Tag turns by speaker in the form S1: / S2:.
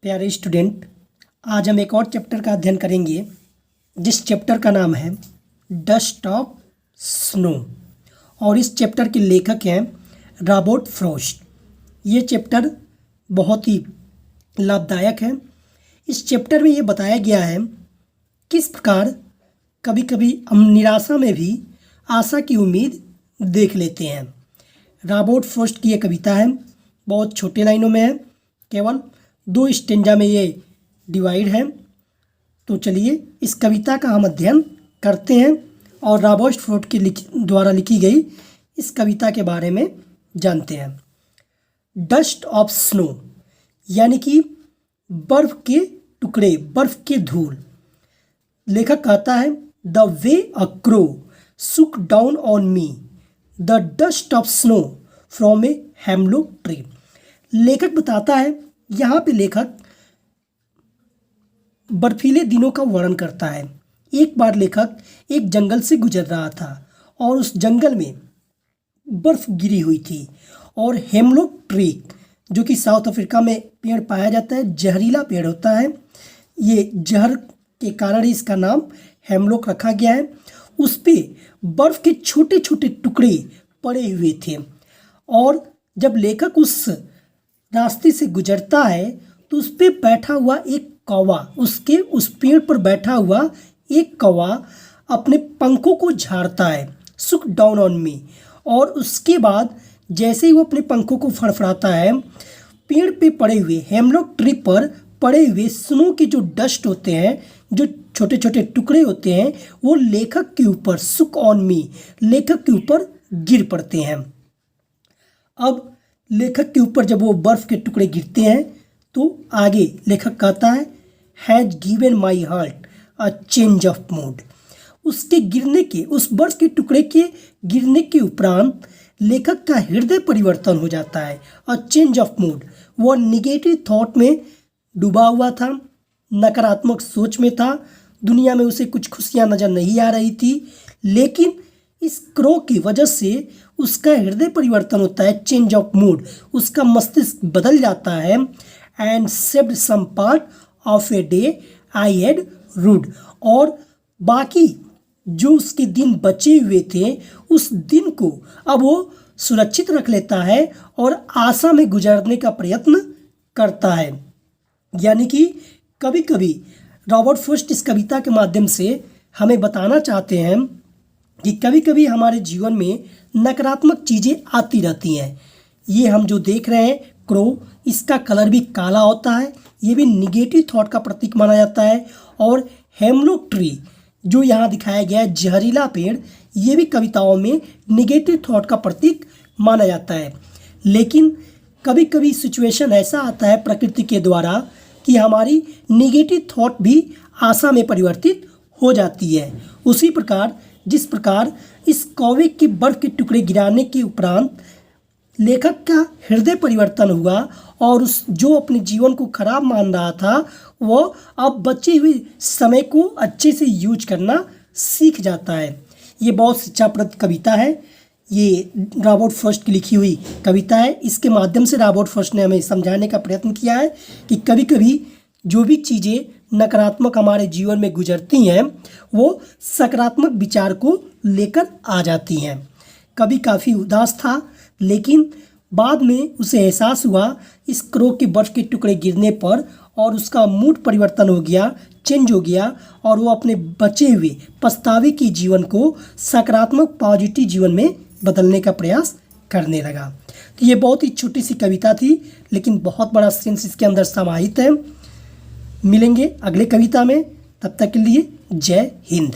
S1: प्यारे स्टूडेंट, आज हम एक और चैप्टर का अध्ययन करेंगे जिस चैप्टर का नाम है डस्ट ऑफ स्नो। और इस चैप्टर के लेखक हैं रॉबर्ट फ्रॉस्ट। ये चैप्टर बहुत ही लाभदायक है। इस चैप्टर में ये बताया गया है किस प्रकार कभी कभी हम निराशा में भी आशा की उम्मीद देख लेते हैं। रॉबर्ट फ्रॉस्ट की ये कविता है, बहुत छोटे लाइनों में है, केवल 2 स्टेंजा में ये डिवाइड है। तो चलिए इस कविता का हम अध्ययन करते हैं और रॉबर्ट फ्रॉस्ट के द्वारा लिखी गई इस कविता के बारे में जानते हैं। डस्ट ऑफ स्नो यानी कि बर्फ के टुकड़े, बर्फ के धूल। लेखक कहता है द वे अ क्रो सुक down on me the dust of snow from a hemlock tree. लेखक बताता है, यहाँ पे लेखक बर्फीले दिनों का वर्णन करता है। एक बार लेखक एक जंगल से गुजर रहा था और उस जंगल में बर्फ गिरी हुई थी और हेमलॉक ट्री, जो कि साउथ अफ्रीका में पेड़ पाया जाता है, जहरीला पेड़ होता है। ये जहर के कारण ही इसका नाम हेमलॉक रखा गया है। उस पे बर्फ के छोटे छोटे टुकड़े पड़े हुए थे और जब लेखक उस रास्ते से गुजरता है तो उस पे बैठा हुआ एक कौवा, उसके उस पेड़ पर बैठा हुआ एक कौवा अपने पंखों को झाड़ता है, सुक डाउन ऑन मी। और उसके बाद जैसे ही वो अपने पंखों को फड़फड़ाता है, पेड़ पे पड़े हुए, हेमलॉक ट्री पर पड़े हुए स्नो के जो डस्ट होते हैं, जो छोटे छोटे टुकड़े होते हैं, वो लेखक के ऊपर, सुक ऑन मी, लेखक के ऊपर गिर पड़ते हैं। अब लेखक के ऊपर जब वो बर्फ के टुकड़े गिरते हैं तो आगे लेखक कहता है has given my heart a change of mood. उसके गिरने के, उस बर्फ के टुकड़े के गिरने के उपरांत लेखक का हृदय परिवर्तन हो जाता है। अ चेंज ऑफ मूड, वो निगेटिव थॉट में डूबा हुआ था, नकारात्मक सोच में था, दुनिया में उसे कुछ खुशियाँ नज़र नहीं आ रही थी। लेकिन इस क्रो की वजह से उसका हृदय परिवर्तन होता है, चेंज ऑफ मूड, उसका मस्तिष्क बदल जाता है। And saved some part of a day I had rude, और बाकी जो उसके दिन बचे हुए थे उस दिन को अब वो सुरक्षित रख लेता है और आशा में गुजारने का प्रयत्न करता है। यानी कि कभी कभी रॉबर्ट फ्रॉस्ट इस कविता के माध्यम से हमें बताना चाहते हैं कि कभी कभी हमारे जीवन में नकारात्मक चीज़ें आती रहती हैं। ये हम जो देख रहे हैं क्रो, इसका कलर भी काला होता है, ये भी निगेटिव थॉट का प्रतीक माना जाता है। और हेमलॉक ट्री जो यहाँ दिखाया गया है, जहरीला पेड़, ये भी कविताओं में निगेटिव थॉट का प्रतीक माना जाता है। लेकिन कभी कभी सिचुएशन ऐसा आता है प्रकृति के द्वारा कि हमारी निगेटिव थॉट भी आशा में परिवर्तित हो जाती है। उसी प्रकार जिस प्रकार इस कौवे के बर्फ के टुकड़े गिराने के उपरांत लेखक का हृदय परिवर्तन हुआ और उस जो अपने जीवन को खराब मान रहा था, वो अब बचे हुए समय को अच्छे से यूज करना सीख जाता है। ये बहुत शिक्षाप्रद कविता है। ये रॉबर्ट फ्रॉस्ट की लिखी हुई कविता है। इसके माध्यम से रॉबर्ट फ्रॉस्ट ने हमें समझाने का प्रयत्न किया है कि कभी कभी जो भी चीज़ें नकारात्मक हमारे जीवन में गुजरती हैं, वो सकारात्मक विचार को लेकर आ जाती हैं। कभी काफ़ी उदास था, लेकिन बाद में उसे एहसास हुआ इस क्रो के बर्फ के टुकड़े गिरने पर, और उसका मूड परिवर्तन हो गया, चेंज हो गया, और वो अपने बचे हुए पछतावे के जीवन को सकारात्मक पॉजिटिव जीवन में बदलने का प्रयास करने लगा। तो ये बहुत ही छोटी सी कविता थी, लेकिन बहुत बड़ा सेंस इसके अंदर समाहित है। मिलेंगे अगले कविता में, तब तक के लिए जय हिंद।